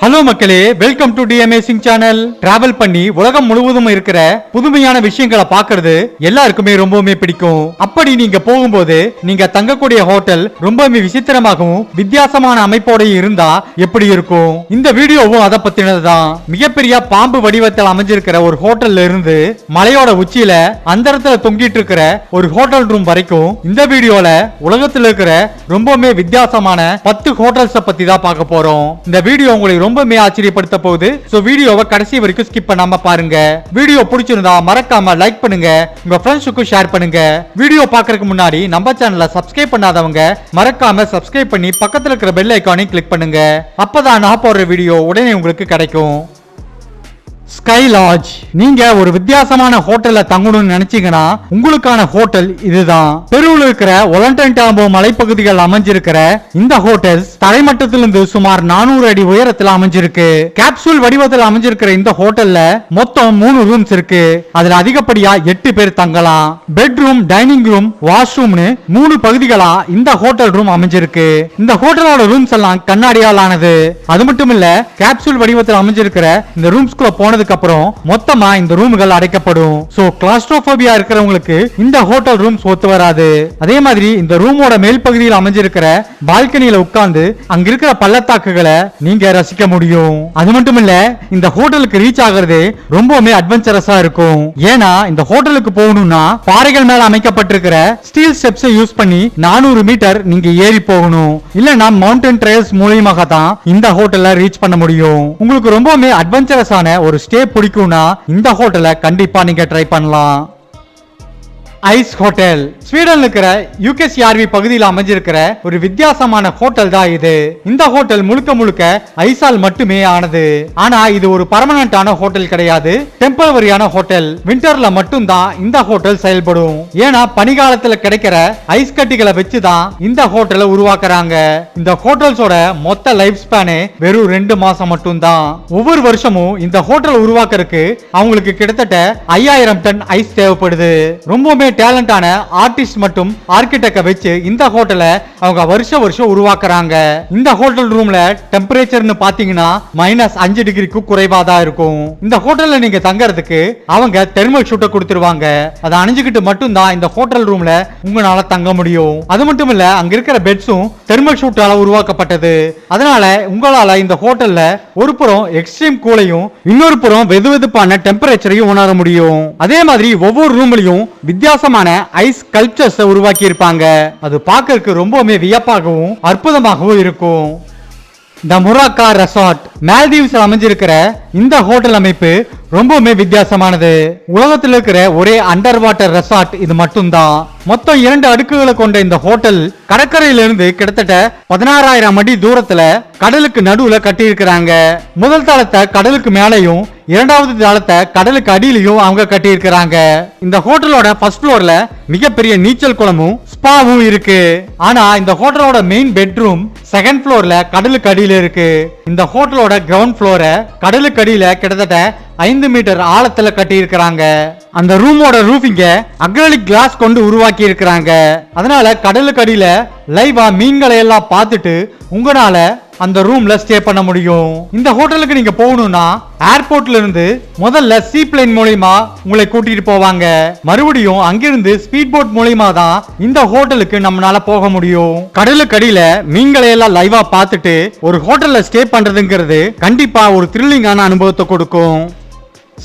Hello மக்களே, welcome to the amazing channel. Travel பண்ணி உலகம் முழுவதும் இருக்கிற புதுமையான விஷயங்களை பார்க்கிறது எல்லாருக்குமே ரொம்பவுமே பிடிக்கும். அப்படி நீங்க போகும்போது நீங்க தங்கக்கூடிய ஹோட்டல் ரொம்பவுமே விசித்திரமாகவும் வித்தியாசமான அமைப்போட இருந்தா எப்படி இருக்கும்? இந்த வீடியோவும் அதை பத்தினதுதான். மிகப்பெரிய பாம்பு வடிவத்தில் அமைஞ்சிருக்கிற ஒரு ஹோட்டல்ல இருந்து மலையோட உச்சியில அந்தரத்துல தொங்கிட்டு இருக்கிற ஒரு ஹோட்டல் ரூம் வரைக்கும் இந்த வீடியோல உலகத்தில் இருக்கிற ரொம்பவுமே வித்தியாசமான 10 ஹோட்டல்ஸ் பத்தி தான் பார்க்க போறோம். இந்த வீடியோ உங்களுக்கு ரொம்பவே ஆச்சரியப்படுத்த போகுது. சோ வீடியோவை கடைசி வரைக்கும் ஸ்கிப் பண்ணாம பாருங்க. வீடியோ பிடிச்சிருந்தா மறக்காம லைக் பண்ணுங்க, உங்க ஃப்ரெண்ட்ஸுக்கு ஷேர் பண்ணுங்க. வீடியோ பார்க்கறதுக்கு முன்னாடி நம்ம சேனலை சப்ஸ்கிரைப் பண்ணாதவங்க மறக்காம சப்ஸ்கிரைப் பண்ணி பக்கத்துல இருக்கிற பெல் ஐகானை கிளிக் பண்ணுங்க. அப்பதான் நான் போடுற வீடியோ உடனே உங்களுக்கு கிடைக்கும். Sky lodge. நீங்க ஒரு வித்தியாசமான ஹோட்டல்ல தங்கணும்னு நினைச்சீங்கன்னா உங்களுக்கான ஹோட்டல் இதுதான். பெருவில் இருக்கிற ஒலண்டன்டாம்போ மலைப்பகுதிகள் அமைஞ்சிருக்கிற இந்த ஹோட்டல்ஸ் தரைமட்டத்திலிருந்து சுமார் 400 அடி உயரத்தில் அமைஞ்சிருக்கு. கேப்சூல் வடிவத்தில் அமைஞ்சிருக்கிற இந்த ஹோட்டல்ல மொத்தம் 3 ரூம்ஸ் இருக்கு. அதுல அதிகப்படியா 8 பேர் தங்கலாம். பெட்ரூம், டைனிங் ரூம், வாஷ்ரூம்னு 3 பகுதிகளா இந்த ஹோட்டல் ரூம் அமைஞ்சிருக்கு. இந்த ஹோட்டலோட ரூம்ஸ் எல்லாம் கண்ணாடியால் ஆனது. அது மட்டும் இல்ல, கேப்சூல் வடிவத்தில் அமைஞ்சிருக்கிற இந்த ரூம்ஸ்குள்ள போனதுக்கு அப்புறம் மொத்தமா இந்த ரூம்கள் அடைக்கப்படும். சோ கிளாஸ்ட்ரோபோபியா இருக்கிறவங்களுக்கு இந்த ஹோட்டல் ரூம்ஸ் ஒத்து வராது. அதே மாதிரி இந்த ரூமோட மேல் பகுதியில் அமைஞ்சிருக்கிற பால்கனியில உட்கார்ந்து அங்க இருக்கிற பள்ளத்தாக்குகளை நீங்க ரசிக்க முடியும். அது மட்டும் இல்ல, இந்த ஹோட்டலுக்கு ரீச் ஆகிறது ரொம்பவுமே அட்வென்ச்சரஸா இருக்கும். ஏன்னா இந்த ஹோட்டலுக்கு போகணும்னா பாறைகள் மேல அமைக்கப்பட்டிருக்கிற ஸ்டீல் ஸ்டெப்ஸ் யூஸ் பண்ணி 400 மீட்டர் நீங்க ஏறி போகணும். இல்லனா மவுண்டன் ட்ரையல்ஸ் மூலமாக தான் இந்த ஹோட்டல்ல ரீச் பண்ண முடியும். உங்களுக்கு ரொம்பவுமே அட்வென்ச்சரஸான ஒரு ஸ்டே பிடிக்கும்னா இந்த ஹோட்டலை கண்டிப்பா நீங்க ட்ரை பண்ணலாம். Ice hotel. ஸ்வீடன்ல இருக்கிற யூகேசிஆர்வி பகுதியில் அமைஞ்சிருக்கிற ஒரு வித்தியாசமான ஹோட்டல் தான் இது. இந்த ஹோட்டல் முழுக்க முழுக்க ஐஸால் மட்டுமே ஆனது. ஆனா இது ஒரு பர்மனன்டான ஹோட்டல் கிடையாது, டெம்பரவரியான ஹோட்டல். விண்டர்ல மட்டும் தான் இந்த ஹோட்டல் செயல்படும். ஏன்னா பனிகாலத்துல கிடைக்கிற ஐஸ் கட்டிகளை வச்சுதான் இந்த ஹோட்டலை உருவாக்குறாங்க. இந்த ஹோட்டல்ஸோட மொத்த லைஃப் ஸ்பேனே வெறும் 2 மாசம் மட்டும் தான். ஒவ்வொரு வருஷமும் இந்த ஹோட்டல் உருவாக்குறதுக்கு அவங்களுக்கு கிட்டத்தட்ட 5000 டன் ஐஸ் தேவைப்படுது. ரொம்பவுமே டேலண்டான ஆர்டிஸ்ட் மற்றும் ஆர்கிடெக்ட வச்சு இந்த ஹோட்டலை அவங்க வருஷம் உருவாக்குறாங்க. இந்த ஹோட்டல் ரூம்ல டெம்பரேச்சர்னு பாத்தீங்கன்னா -5 டிகிரிக்கு குறைவா தான் இருக்கும். இந்த ஹோட்டல்ல நீங்க தங்கறதுக்கு அவங்க தெர்மல் ஷூட்டை கொடுத்துருவாங்க. அதை அணிஞ்சுக்கிட்டு மட்டும் தான் இந்த ஹோட்டல் ரூம்ல உங்களால தங்க முடியும். அது மட்டும் இல்ல, அங்க இருக்கிற பெட்ஸும் தெர்மல் ஷூட்டால உருவாக்கப்பட்டது. அதனால உங்களால இந்த ஹோட்டல்ல ஒரு புறம் எக்ஸ்ட்ரீம் கூலையும் இன்னொரு புறம் வெதுவெதுப்பான டெம்பரேச்சரையும் உணர முடியும். அதே மாதிரி ஒவ்வொரு ரூம்லயும் வித்தியாசமான ஐஸ் ஸ்கல்ப்சர்ஸ் உருவாக்கி இருப்பாங்க. அது பார்க்கிறதுக்கு ரொம்பவே வியப்பாகவும் அற்புதமாகவும் இருக்கும். த முராக்கா ரெசார்ட். மால்தீவ்ஸ் அமைஞ்சிருக்கிற இந்த ஹோட்டல் அமைப்பு ரொம்பவுமே வித்தியாசமானது. உலகத்தில் இருக்கிற ஒரே அண்டர் வாட்டர் ரெசார்ட் இது மட்டும்தான். மொத்தம் 2 அடுக்குகளை கொண்ட இந்த ஹோட்டல் கடற்கரையிலிருந்து கிட்டத்தட்ட 16000 அடி தூரத்துல கடலுக்கு நடுவுல கட்டி இருக்கிறாங்க. முதல் தளத்தை கடலுக்கு மேலையும் இரண்டாவது தளத்தை கடலுக்கு அடியிலையும் அவங்க கட்டி இருக்கிறாங்க. இந்த ஹோட்டலோட ஃபர்ஸ்ட் ஃப்ளோர்ல மிகப்பெரிய நீச்சல் குளமும் ஸ்பாவும் இருக்கு. ஆனா இந்த ஹோட்டலோட மெயின் பெட்ரூம் செகண்ட் ஃப்ளோர்ல கடலுக்கு அடியில இருக்கு. இந்த ஹோட்டலோட கிரவுண்ட் ஃப்ளோர கடலுக்கு அடியில கிட்டத்தட்ட 5 மீட்டர் ஆழத்துல கட்டி இருக்கிறாங்க. அந்த ரூமோட ரூஃபிங்க அக்ரிலிக் கிளாஸ் கொண்டு உருவாக்கி இருக்கிறாங்க. அதனால கடலுக்கு அடியில லைவா மீன்களை எல்லாம் பார்த்துட்டு உங்களால அந்த ரூம்ல ஸ்டே பண்ண முடியும். இந்த ஹோட்டலுக்கு நீங்க போகணும்னா ஏர்போர்ட்ல இருந்து முதல்ல சீ பிளேன் மூலமா உங்களை கூட்டிட்டு போவாங்க. மறுபடியும் அங்கிருந்து ஸ்பீட் போட் மூலமா தான் இந்த ஹோட்டலுக்கு நம்மளால போக முடியும். கடலுக்கு அடியில மீன்களை எல்லாம் லைவா பார்த்துட்டு ஒரு ஹோட்டல்ல ஸ்டே பண்றதுங்கிறது கண்டிப்பா ஒரு த்ரில்லிங்கான அனுபவத்தை கொடுக்கும்.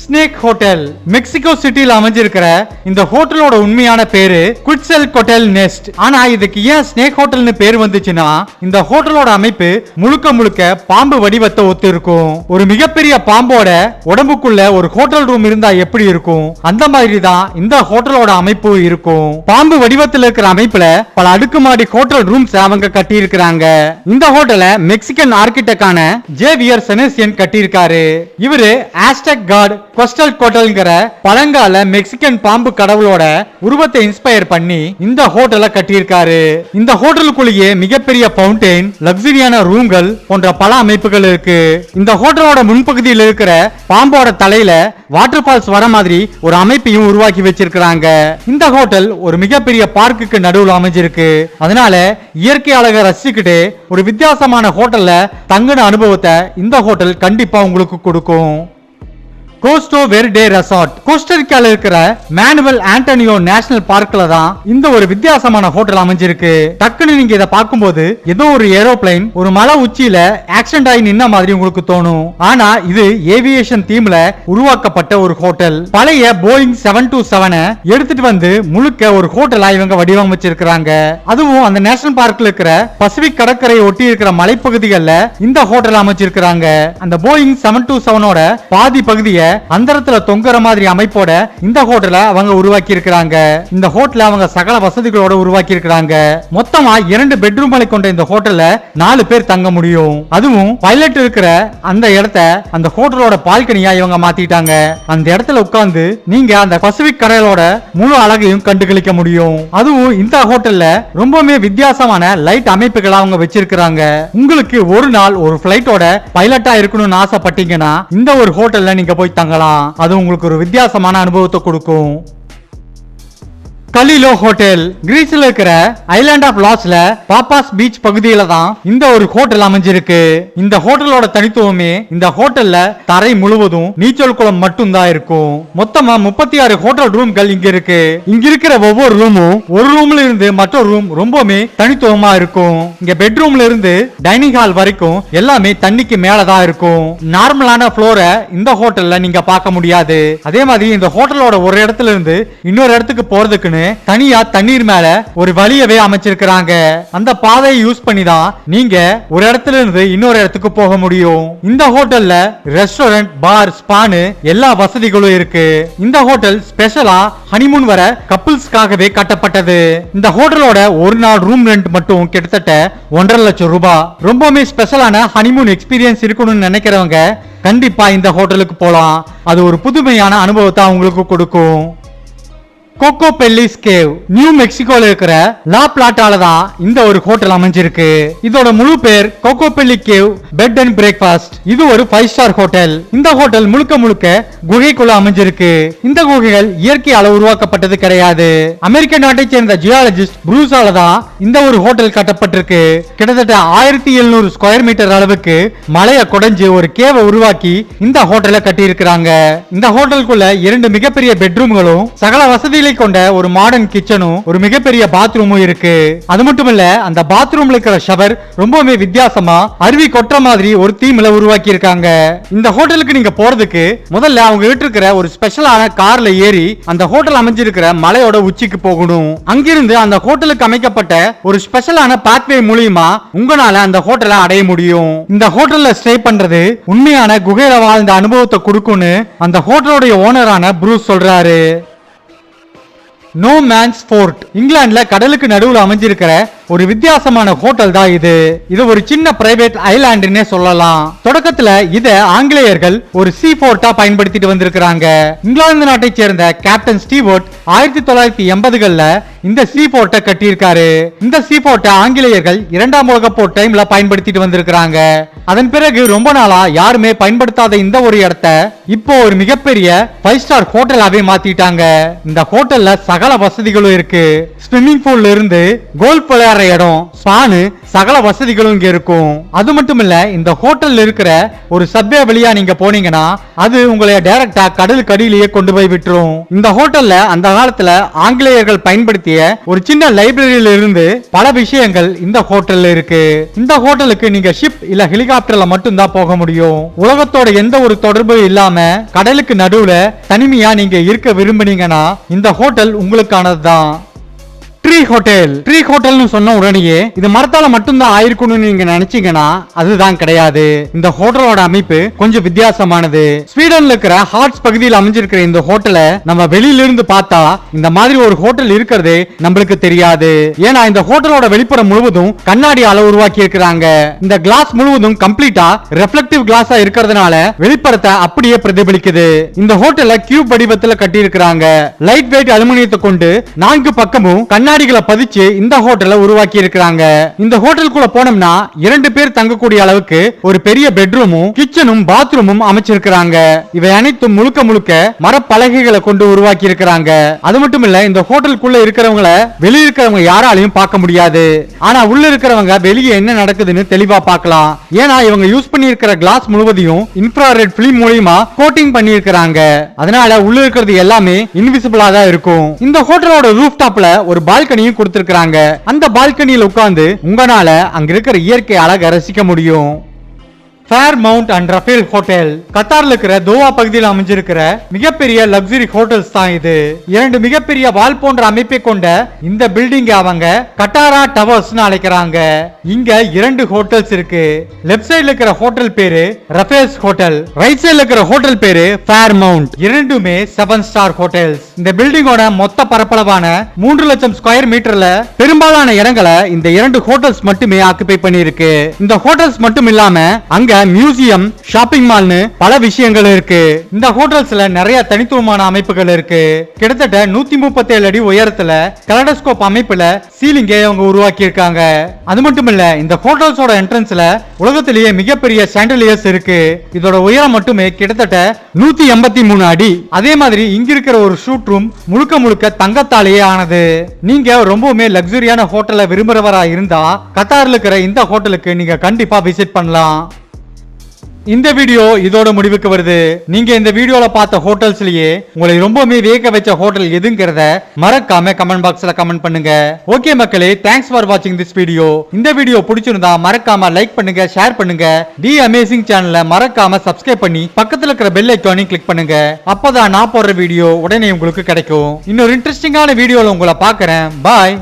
Snake hotel. மெக்சிகோ சிட்டில அமைஞ்சிருக்கிற இந்த ஹோட்டலோட உண்மையான பேரு குட்செல்கோட்டல் நெஸ்ட். ஆனா இதுக்கு ஏன் ஸ்னேக் ஹோட்டல்னு பேர் வந்துச்சுன்னா இந்த ஹோட்டலோட அமைப்பு முழுக்க பாம்பு வடிவத்தை ஒத்து இருக்கும். ஒரு மிகப்பெரிய பாம்போட உடம்புக்குள்ள ஒரு ஹோட்டல் ரூம் இருந்தா எப்படி இருக்கும், அந்த மாதிரி தான் இந்த ஹோட்டலோட அமைப்பு இருக்கும். பாம்பு வடிவத்தில் இருக்கிற அமைப்புல பல அடுக்குமாடி ஹோட்டல் ரூம்ஸ் அவங்க கட்டி இருக்கிறாங்க. இந்த ஹோட்டலை மெக்சிகன் ஆர்கிடெக்டான ஜேவியர் செனேசியன் கட்டி இருக்காரு. இவரு ஆஸ்டெக் காட் கொஸ்டல் கோட்டல்ங்கிற பழங்கால மெக்சிகன் பாம்பு கடவுளோட உருவத்தை இன்ஸ்பயர் பண்ணி இந்த ஹோட்டலை கட்டியிருக்காரு. இந்த ஹோட்டலுக்குள்ளேயே மிகப்பெரிய ஃபவுண்டைன், லக்ஸரியான ரூம்கள் போன்ற பல அமைப்புகள் இருக்கு. இந்த ஹோட்டலோட முன்பகுதியில் இருக்கிற பாம்போட தலையில வாட்டர் ஃபால்ஸ் வர மாதிரி ஒரு அமைப்பையும் உருவாக்கி வச்சிருக்காங்க. இந்த ஹோட்டல் ஒரு மிகப்பெரிய பார்க்குக்கு நடுவில் அமைஞ்சிருக்கு. அதனால இயற்கை அழகை ரசிச்சுக்கிட்டு ஒரு வித்தியாசமான ஹோட்டல்ல தங்குன அனுபவத்தை இந்த ஹோட்டல் கண்டிப்பா உங்களுக்கு கொடுக்கும். கோஸ்டோ வெர்டே ரெசார்ட் கோஸ்டரிக்கால இருக்கிற மேனுவல் ஆண்டனியோ நேஷனல் பார்க்ல தான் இந்த ஒரு வித்தியாசமான ஹோட்டல் அமைஞ்சிருக்கு. டக்குன்னு நீங்க இதை பார்க்கும்போது ஏதோ ஒரு ஏரோப்ளைன் ஒரு மலை உச்சியில ஆக்சிடென்ட் ஆகி நின்ன மாதிரி உங்களுக்கு தோணும். ஆனா இது ஏவியேஷன் தீம்ல உருவாக்கப்பட்ட ஒரு ஹோட்டல். பழைய போயிங் 727 எடுத்துட்டு வந்து முழுக்க ஒரு ஹோட்டலா இவங்க வடிவமைச்சிருக்காங்க. அதுவும் அந்த நேஷனல் பார்க்ல இருக்கிற பசிபிக் கடற்கரையை ஒட்டி இருக்கிற மலைப்பகுதிகளில் இந்த ஹோட்டல் அமைச்சிருக்காங்க. அந்த போயிங் 727ஓட பாதி பகுதியை அந்தரத்துல தொங்குற மாதிரி அமைப்போட இந்த ஹோட்டலை அவங்க உருவாக்கி இருக்காங்க. இந்த ஹோட்டலை அவங்க சகல வசதிகளோட உருவாக்கி இருக்காங்க. மொத்தமா 2 பெட்ரூம்களை கொண்ட இந்த ஹோட்டல்ல 4 பேர் தங்க முடியும். அதுவும் பைலட் இருக்கிற அந்த இடத்தை அந்த ஹோட்டலோட பால்கனியா இவங்க மாத்திட்டாங்க. அந்த இடத்துல உட்கார்ந்து நீங்க அந்த பசிபிக் கடலோட முழு அழகையும் கண்டுகளிக்க முடியும். அதுவும் இந்த ஹோட்டல்ல ரொம்பவே வித்தியாசமான லைட் அமைப்புகளை அவங்க வச்சிருக்காங்க. உங்களுக்கு ஒரு நாள் ஒரு பிளைட்டோட பைலட்டா இருக்கணும்னு ஆசைப்பட்டீங்கன்னா இந்த ஒரு ஹோட்டல்ல நீங்க போய் தங்கலாம். அது உங்களுக்கு ஒரு வித்தியாசமான அனுபவத்தை கொடுக்கும். கலிலோ ஹோட்டல் கிரீஸ்ல இருக்கிற ஐலாண்ட் ஆஃப் லாஸ்ல பாப்பாஸ் பீச் பகுதியில தான் இந்த ஒரு ஹோட்டல் அமைஞ்சிருக்கு. இந்த ஹோட்டலோட தனித்துவமே இந்த ஹோட்டல்ல தரை முழுவதும் நீச்சல் குளம் மட்டும் தான் இருக்கும். மொத்தமா 36 ஹோட்டல் ரூம்கள் இங்க இருக்கு. இங்க இருக்கிற ஒவ்வொரு ரூமும் ஒரு ரூம்ல இருந்து மற்றொரு ரூம் ரொம்பவே தனித்துவமா இருக்கும். இங்க பெட்ரூம்ல இருந்து டைனிங் ஹால் வரைக்கும் எல்லாமே தண்ணிக்கு மேலதான் இருக்கும். நார்மலான ஃப்ளோரை இந்த ஹோட்டல்ல நீங்க பார்க்க முடியாது. அதே மாதிரி இந்த ஹோட்டலோட ஒரு இடத்துல இருந்து இன்னொரு இடத்துக்கு போறதுக்குன்னு தனியா தண்ணீர் மேல ஒரு வழியவே அமைச்சிருக்காங்க. அந்த பாதையை யூஸ் பண்ணி தான் நீங்க ஒரு இடத்துல இருந்து இன்னொரு இடத்துக்கு போக முடியும். இந்த ஹோட்டல்ல ரெஸ்டாரண்ட், பார், ஸ்பான்னு எல்லா வசதிகளும் இருக்கு. இந்த ஹோட்டல் ஸ்பெஷலா ஹனிமூன் வர கப்பிள்ஸ்க்காகவே கட்டப்பட்டது. இந்த ஹோட்டலோட ஒரு நாள் ரூம் ரெண்ட் மட்டும் கிட்டத்தட்ட 1.5 லட்சம் ரூபாய். ரொம்பவே ஸ்பெஷலான ஹனிமூன் எக்ஸ்பீரியன்ஸ் இருக்கணும்னு நினைக்கிறவங்க கண்டிப்பா இந்த ஹோட்டலுக்கு போலாம். அது ஒரு புதுமையான அனுபவத்தை உங்களுக்கு கொடுக்கும். கோகோ பெல்லிஸ் கேவ் நியூ மெக்சிகோல இருக்கிற லா பிளாட்டால தான் இந்த ஒரு ஹோட்டல் அமைஞ்சிருக்கு. இதோட முழு பேர் Coco Belly Cave bed and breakfast. இது ஒரு 5 ஸ்டார் ஹோட்டல். இந்த ஹோட்டல் முழுக்க முழுக்க குகைக்குள்ள அமைஞ்சிருக்கு. இந்த குகைகள் இயற்கையால உருவாக்கப்பட்டது கிடையாது. அமெரிக்க நாட்டை சேர்ந்த ஜியாலஜிஸ்ட் ப்ரூஸால தான் இந்த ஒரு ஹோட்டல் கட்டப்பட்டிருக்கு. கிட்டத்தட்ட 1700 ஸ்கொயர் மீட்டர் அளவுக்கு மலையை குடைஞ்சு ஒரு கேவை உருவாக்கி இந்த ஹோட்டலை கட்டி இருக்கிறாங்க. இந்த ஹோட்டலுக்குள்ள 2 மிகப்பெரிய பெட்ரூம்களும் சகல வசதிகளை கொண்ட ஒரு மாடர்ன் கிச்சனும் ஒரு மிகப்பெரிய பாத்ரூமும் இருக்கு. அது மட்டும் இல்ல, அந்த பாத்ரூம்ல இருக்கிற ஷவர் ரொம்பவே வித்தியாசமா அருவி கொட்டுற மாதிரி ஒரு தீம்ல உருவாக்கி இருக்காங்க. இந்த ஹோட்டலுக்கு நீங்க போறதுக்கு முதல்ல அவங்க கிட்ட இருக்கிற ஒரு ஸ்பெஷலான கார்ல ஏறி அந்த ஹோட்டல் அமைஞ்சிருக்கிற மலையோட உச்சிக்கு போகணும். அங்கிருந்து அந்த ஹோட்டலுக்கு அமைக்கப்பட்ட ஒரு ஸ்பெஷலான பாத்வே மூலியமா உங்களால அந்த ஹோட்டலை அடைய முடியும். இந்த ஹோட்டல்ல ஸ்டே பண்றது உண்மையான குகையில வாழ்ந்த அனுபவத்தை கொடுக்கும்னு அந்த ஹோட்டலோட ஓனரான ப்ரூஸ் சொல்றாரு. நோ மேன்ஸ் ஃபோர்ட் இங்கிலாந்துல கடலுக்கு நடுவில் அமைஞ்சிருக்கிற ஒரு வித்தியாசமான ஹோட்டல் தான் இது. இது ஒரு சின்ன பிரைவேட் ஐலாண்டுன்னே சொல்லலாம். தொடக்கத்துல இத ஆங்கிலேயர்கள் ஒரு சீ ஃபோர்ட்டா பயன்படுத்திட்டு வந்திருக்காங்க. இங்கிலாந்து நாட்டை சேர்ந்த கேப்டன் ஸ்டீவர்ட் 1980கள்ல இந்த சீ ஃபோர்ட்டை கட்டியிருக்காரு. இந்த சீ ஃபோர்ட்டை ஆங்கிலேயர்கள் 2ஆம் உலகப் போர் டைம்ல பயன்படுத்திட்டு வந்திருக்காங்க. அதன் பிறகு ரொம்ப நாளா யாருமே பயன்படுத்தாத இந்த ஒரு இடத்தை இப்போ ஒரு மிகப்பெரிய 5 ஸ்டார் ஹோட்டலாவே மாத்திட்டாங்க. இந்த ஹோட்டல்ல சகல வசதிகளும் இருக்கு. ஸ்விம்மிங் பூல்ல இருந்து கோல்ஃப் விளையாடுற இடம், ஸ்பானு, சகல வசதிகளும் இங்க இருக்கும். அது மட்டும் இல்ல, இந்த ஹோட்டல்ல இருக்கிற ஒரு சப்வே வழியா நீங்க போனீங்கன்னா அது உங்களை டைரக்டா கடலுக்கு அடியிலேயே கொண்டு போய் விட்டுரும். இந்த ஹோட்டல்ல அந்த காலத்துல ஆங்கிலேயர்கள் பயன்படுத்திய ஒரு சின்ன லைப்ரரியில இருந்து பல விஷயங்கள் இந்த ஹோட்டல்ல இருக்கு. இந்த ஹோட்டலுக்கு நீங்க ஷிப் இல்ல ஹெலிகாப்டர்ல மட்டும் தான் போக முடியும். உலகத்தோட எந்த ஒரு தொடர்பும் இல்லாம கடலுக்கு நடுவுல தனிமையா நீங்க இருக்க விரும்புனீங்கன்னா இந்த ஹோட்டல் உங்களுக்கானது தான். ட்ரீ ஹோட்டல்னு சொன்ன உடனேயே இது மரத்தால மட்டும்தான் ஆயிருக்கணும்னு நீங்க நினைச்சீங்கன்னா அதுதான் கிடையாது. இந்த ஹோட்டலோட அமைப்பு கொஞ்சம் வித்தியாசமானது. ஸ்வீடன்ல இருக்கிற ஹார்ட்ஸ் பகுதியில் அமைஞ்சிருக்கிற இந்த ஹோட்டலை நம்ம வெளியில இருந்து பார்த்தா இந்த மாதிரி ஒரு ஹோட்டல் இருக்கிறதே நம்மளுக்கு தெரியாது. ஏன்னா இந்த ஹோட்டலோட வெளிப்புறம் முழுவதும் கண்ணாடியால உருவாக்கி இருக்கிறாங்க. இந்த கிளாஸ் முழுவதும் கம்ப்ளீட்டா ரிஃப்ளெக்டிவ் கிளாஸா இருக்கிறதுனால வெளிப்புறத்தை அப்படியே பிரதிபலிக்குது. இந்த ஹோட்டலை கியூப் வடிவத்தில் கட்டி இருக்கிறாங்க. லைட் வெயிட் அலுமினியத்தை கொண்டு 4 பக்கமும் கண்ணாடிகளை பதிச்சு இந்த ஹோட்டலை உருவாக்கி இருக்கிறாங்க. இந்த ஹோட்டலுக்குள்ள போனோம்னா 2 பேர் தங்கக்கூடிய அளவுக்கு ஒரு பெரிய பெட்ரூமும் கிச்சனும் பாத்ரூமும் அமைச்சிருக்கிறாங்க. இவை அனைத்தும் முழுக்க முழுக்க மரப்பலகைகளை கொண்டு உருவாக்கி இருக்கிறாங்க. அது மட்டும் இல்ல, இந்த ஹோட்டலுக்குள்ள இருக்கிறவங்கள வெளிய இருக்கிறவங்க யாராலையும் பார்க்க முடியாது. ஆனா உள்ள இருக்கிறவங்க வெளியே என்ன நடக்குதுன்னு தெளிவா பார்க்கலாம். ஏன்னா இவங்க யூஸ் பண்ணி இருக்கிற கிளாஸ் முழுவதையும் இன்ஃப்ராரெட் பிலிம் மூலமா கோட்டிங் பண்ணி இருக்கிறாங்க. அதனால உள்ள இருக்கிறது எல்லாமே இன்விசிபிளா தான் இருக்கும். இந்த ஹோட்டலோட ரூஃப் டாப்ல ஒரு பால்கனியும் கொடுத்திருக்காங்க. அந்த பால்கனியில உட்கார்ந்து உங்களால அங்க இருக்கிற இயற்கை அழகை ரசிக்க முடியும். ஃபேர்மவுண்ட் அண்ட் ரஃபேல் ஹோட்டல் கத்தார்ல இருக்கிற தோவா பகுதியில் அமைஞ்சிருக்கிற மிகப்பெரிய லக்ஸரி ஹோட்டல்ஸ் தான் இது. 2 மிகப்பெரிய வால் போன்ற அமைப்பை கொண்ட இந்த பில்டிங் அவங்க கட்டாரா டவர்ஸ் அழைக்கிறாங்க. இங்க 2 ஹோட்டல்ஸ் இருக்கு. லெஃப்ட் சைடுல இருக்கிற ஹோட்டல் பேரு ரஃபேல்ஸ் ஹோட்டல், ரைட் சைடுல இருக்கிற ஹோட்டல் பேரு ஃபேர்மவுண்ட். இரண்டுமே 7 ஸ்டார் ஹோட்டல்ஸ். இந்த பில்டிங்கோட மொத்த பரப்பளவான 3 லட்சம் ஸ்கொயர் மீட்டர்ல பெரும்பாலான இடங்களை இந்த 2 ஹோட்டல்ஸ் மட்டுமே ஆக்குபை பண்ணிருக்கு. இந்த ஹோட்டல்ஸ் மட்டும் இல்லாம அங்க மியூசியம், ஷாப்பிங் மால்னு பல விஷயங்கள் இருக்கு. இந்த ஹோட்டல்ஸ்ல நிறைய தனித்துவமான அமைப்புகள் இருக்கு. கிட்டத்தட்ட 137 அடி உயரத்துல கலடோஸ்கோப் அமைப்புல சீலிங்கை அவங்க உருவாக்கி இருக்காங்க. அது மட்டும் இல்ல, இந்த ஹோட்டல்ஸோட என்ட்ரன்ஸ்ல உலகத்திலேயே மிகப்பெரிய சாண்டலியர்ஸ் இருக்கு. இதோட உயரம் மட்டுமே கிட்டத்தட்ட 183 அடி. அதே மாதிரி இங்க இருக்கிற ஒரு ஷூட் ரூம் முழுக்க முழுக்க தங்கத்தாலேயே ஆனது. நீங்க ரொம்பவுமே லக்ஸரியான ஹோட்டலை விரும்புறவரா இருந்தா கத்தார்ல இருக்கிற இந்த ஹோட்டலுக்கு நீங்க கண்டிப்பா விசிட் பண்ணலாம். இந்த வீடியோ இதோட முடிவுக்கு வருது. நீங்க இந்த வீடியோல பார்த்த ஹோட்டல்ஸ்லயே உங்களை ரொம்பவே வியக்க வச்ச ஹோட்டல் எதுங்கிறத மறக்காம கமெண்ட் பாக்ஸ்ல கமெண்ட் பண்ணுங்க. ஓகே மக்களே, தேங்க்ஸ் ஃபார் வாட்சிங் திஸ் வீடியோ. இந்த வீடியோ பிடிச்சிருந்தா மறக்காம லைக் பண்ணுங்க, ஷேர் பண்ணுங்க. தி அமேசிங் சேனலை மறக்காம சப்ஸ்கிரைப் பண்ணி பக்கத்துல இருக்கிற பெல் ஐகானையும் கிளிக் பண்ணுங்க. அப்பதான் நான் போடுற வீடியோ உடனே உங்களுக்கு கிடைக்கும். இன்னொரு இன்ட்ரெஸ்டிங்கான வீடியோல உங்களை பார்க்கறேன். பாய்.